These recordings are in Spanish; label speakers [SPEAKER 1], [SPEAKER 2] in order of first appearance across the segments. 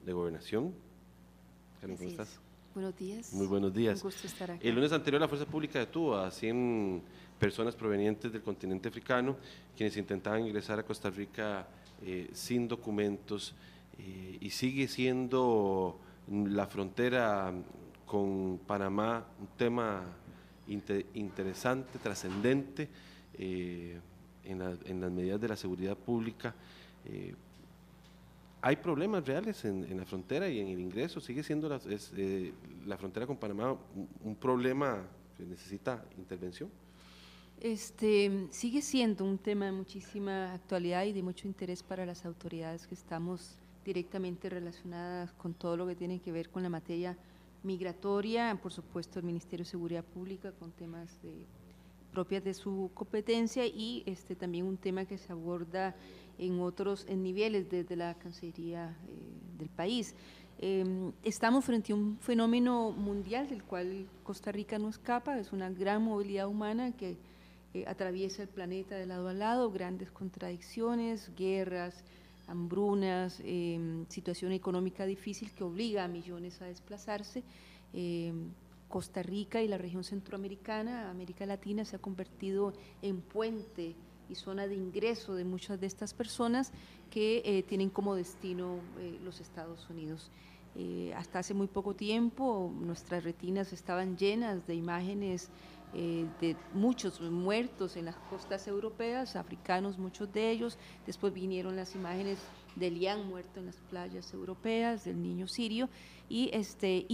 [SPEAKER 1] de Gobernación. Karen, ¿cómo
[SPEAKER 2] Así es.
[SPEAKER 1] estás?
[SPEAKER 2] Buenos días.
[SPEAKER 1] Muy buenos días.
[SPEAKER 2] Un gusto estar aquí.
[SPEAKER 1] El lunes anterior la Fuerza Pública detuvo a 100 personas provenientes del continente africano, quienes intentaban ingresar a Costa Rica sin documentos, y sigue siendo la frontera con Panamá un tema interesante, trascendente en las medidas de la seguridad pública. Hay problemas reales en la frontera y en el ingreso. Sigue siendo la frontera con Panamá un problema que necesita intervención.
[SPEAKER 2] Sigue siendo un tema de muchísima actualidad y de mucho interés para las autoridades que estamos directamente relacionadas con todo lo que tiene que ver con la materia migratoria, por supuesto el Ministerio de Seguridad Pública con temas propias de su competencia y también un tema que se aborda en otros niveles desde la Cancillería del país. Estamos frente a un fenómeno mundial del cual Costa Rica no escapa, es una gran movilidad humana que atraviesa el planeta de lado a lado, grandes contradicciones, guerras, hambrunas, situación económica difícil que obliga a millones a desplazarse. Costa Rica y la región centroamericana, América Latina, se ha convertido en puente y zona de ingreso de muchas de estas personas que tienen como destino los Estados Unidos. Hasta hace muy poco tiempo nuestras retinas estaban llenas de imágenes de muchos muertos en las costas europeas, africanos muchos de ellos, después vinieron las imágenes del Lian muerto en las playas europeas, del niño sirio, y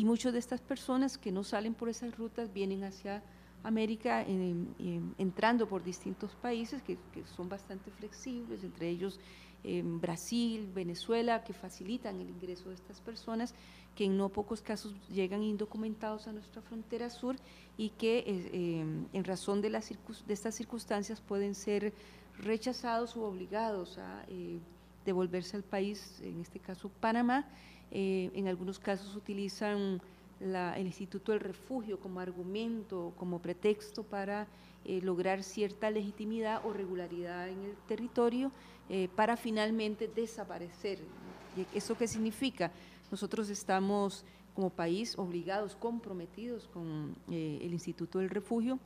[SPEAKER 2] muchas de estas personas que no salen por esas rutas vienen hacia América entrando por distintos países que son bastante flexibles, entre ellos Brasil, Venezuela, que facilitan el ingreso de estas personas que en no pocos casos llegan indocumentados a nuestra frontera sur y que en razón de estas circunstancias pueden ser rechazados u obligados a devolverse al país, en este caso Panamá. En algunos casos utilizan el Instituto del Refugio como argumento, como pretexto para lograr cierta legitimidad o regularidad en el territorio para finalmente desaparecer. ¿Eso qué significa? Nosotros estamos como país obligados, comprometidos con el Instituto del Refugio,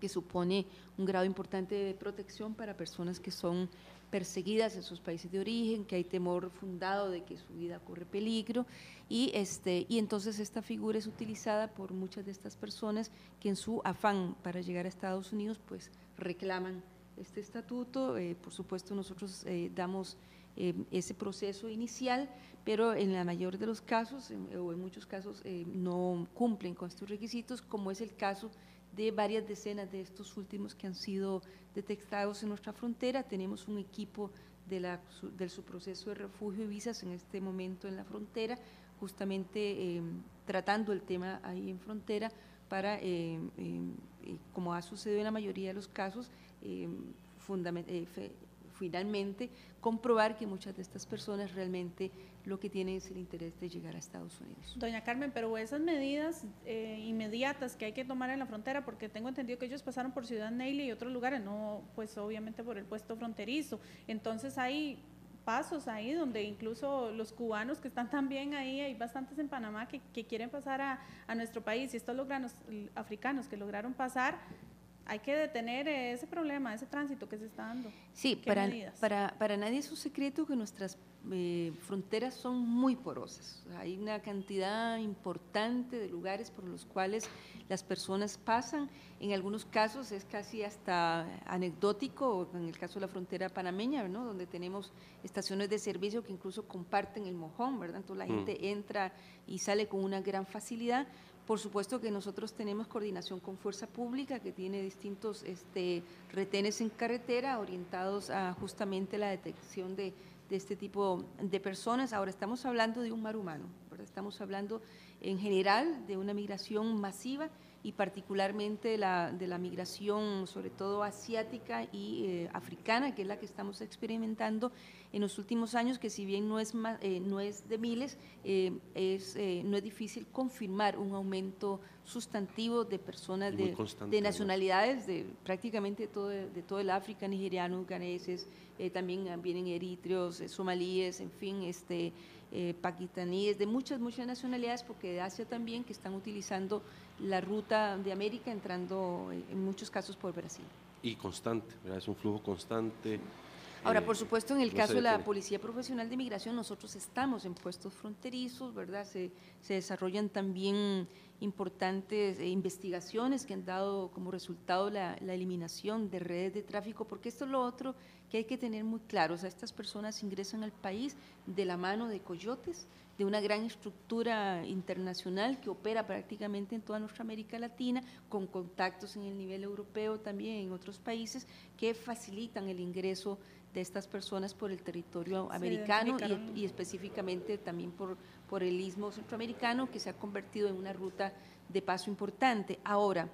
[SPEAKER 2] que supone un grado importante de protección para personas que son perseguidas en sus países de origen, que hay temor fundado de que su vida corre peligro y entonces esta figura es utilizada por muchas de estas personas que en su afán para llegar a Estados Unidos pues reclaman este estatuto. Por supuesto nosotros damos ese proceso inicial, pero en la mayor de los casos o en muchos casos no cumplen con estos requisitos, como es el caso de varias decenas de estos últimos que han sido detectados en nuestra frontera. Tenemos un equipo del subproceso de refugio y visas en este momento en la frontera, justamente tratando el tema ahí en frontera para, como ha sucedido en la mayoría de los casos, finalmente comprobar que muchas de estas personas realmente lo que tienen es el interés de llegar a Estados Unidos.
[SPEAKER 3] Doña Carmen, pero esas medidas inmediatas que hay que tomar en la frontera, porque tengo entendido que ellos pasaron por Ciudad Neily y otros lugares, no, pues obviamente por el puesto fronterizo, entonces hay pasos ahí donde incluso los cubanos que están también ahí, hay bastantes en Panamá que quieren pasar a nuestro país, y estos africanos que lograron pasar, hay que detener ese problema, ese tránsito que se está dando.
[SPEAKER 2] Sí, para nadie es un secreto que nuestras fronteras son muy porosas. Hay una cantidad importante de lugares por los cuales las personas pasan. En algunos casos es casi hasta anecdótico, en el caso de la frontera panameña, ¿no?, donde tenemos estaciones de servicio que incluso comparten el mojón, ¿verdad? Entonces la gente entra y sale con una gran facilidad. Por supuesto que nosotros tenemos coordinación con Fuerza Pública, que tiene distintos retenes en carretera orientados a justamente la detección de este tipo de personas. Ahora estamos hablando de un mar humano, ¿verdad? Estamos hablando en general de una migración masiva y particularmente de la migración sobre todo asiática y africana, que es la que estamos experimentando en los últimos años, que si bien no es de miles, no es difícil confirmar un aumento sustantivo de personas de nacionalidades de prácticamente de todo el África, nigerianos, ganeses, también vienen eritreos, somalíes, en fin, pakistaníes, de muchas nacionalidades, porque de Asia también, que están utilizando la ruta de América, entrando en muchos casos por Brasil.
[SPEAKER 1] Y constante, ¿verdad? Es un flujo constante.
[SPEAKER 2] Ahora, por supuesto, en el
[SPEAKER 1] no
[SPEAKER 2] caso
[SPEAKER 1] se
[SPEAKER 2] de la
[SPEAKER 1] detiene.
[SPEAKER 2] Policía Profesional de Migración, nosotros estamos en puestos fronterizos, ¿verdad? Se desarrollan también importantes investigaciones que han dado como resultado la eliminación de redes de tráfico, porque esto es lo otro que hay que tener muy claro. O sea, estas personas ingresan al país de la mano de coyotes, de una gran estructura internacional que opera prácticamente en toda nuestra América Latina, con contactos en el nivel europeo también en otros países que facilitan el ingreso de estas personas por el territorio americano y específicamente también por el istmo centroamericano, que se ha convertido en una ruta de paso importante. Ahora,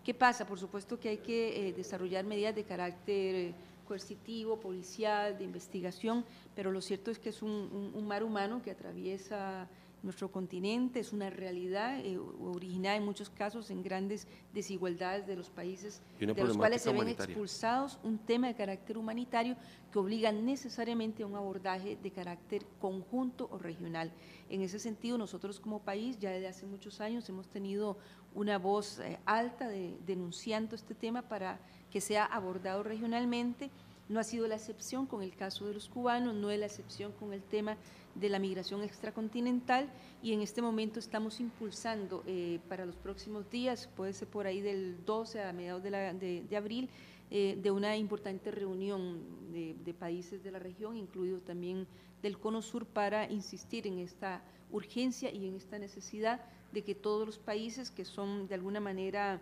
[SPEAKER 2] ¿qué pasa? Por supuesto que hay que desarrollar medidas de carácter coercitivo, policial, de investigación, pero lo cierto es que es un mar humano que atraviesa nuestro continente, es una realidad originada en muchos casos en grandes desigualdades de los países de los cuales se ven expulsados, un tema de carácter humanitario que obliga necesariamente a un abordaje de carácter conjunto o regional. En ese sentido, nosotros como país ya desde hace muchos años hemos tenido una voz alta denunciando este tema para que sea abordado regionalmente. No ha sido la excepción con el caso de los cubanos, no es la excepción con el tema de la migración extracontinental, y en este momento estamos impulsando para los próximos días, puede ser por ahí del 12 a mediados de abril, de una importante reunión de países de la región, incluido también del Cono Sur, para insistir en esta urgencia y en esta necesidad de que todos los países que son de alguna manera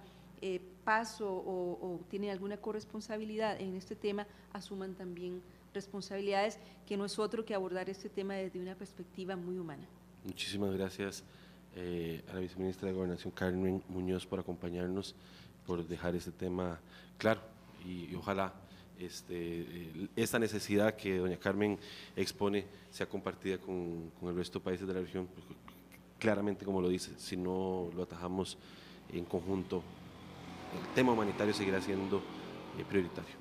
[SPEAKER 2] paso o tienen alguna corresponsabilidad en este tema asuman también responsabilidades, que no es otro que abordar este tema desde una perspectiva muy humana.
[SPEAKER 1] Muchísimas gracias a la viceministra de Gobernación, Carmen Muñoz, por acompañarnos, por dejar este tema claro, y ojalá esta necesidad que doña Carmen expone sea compartida con el resto de países de la región, porque claramente, como lo dice, si no lo atajamos en conjunto, el tema humanitario seguirá siendo prioritario.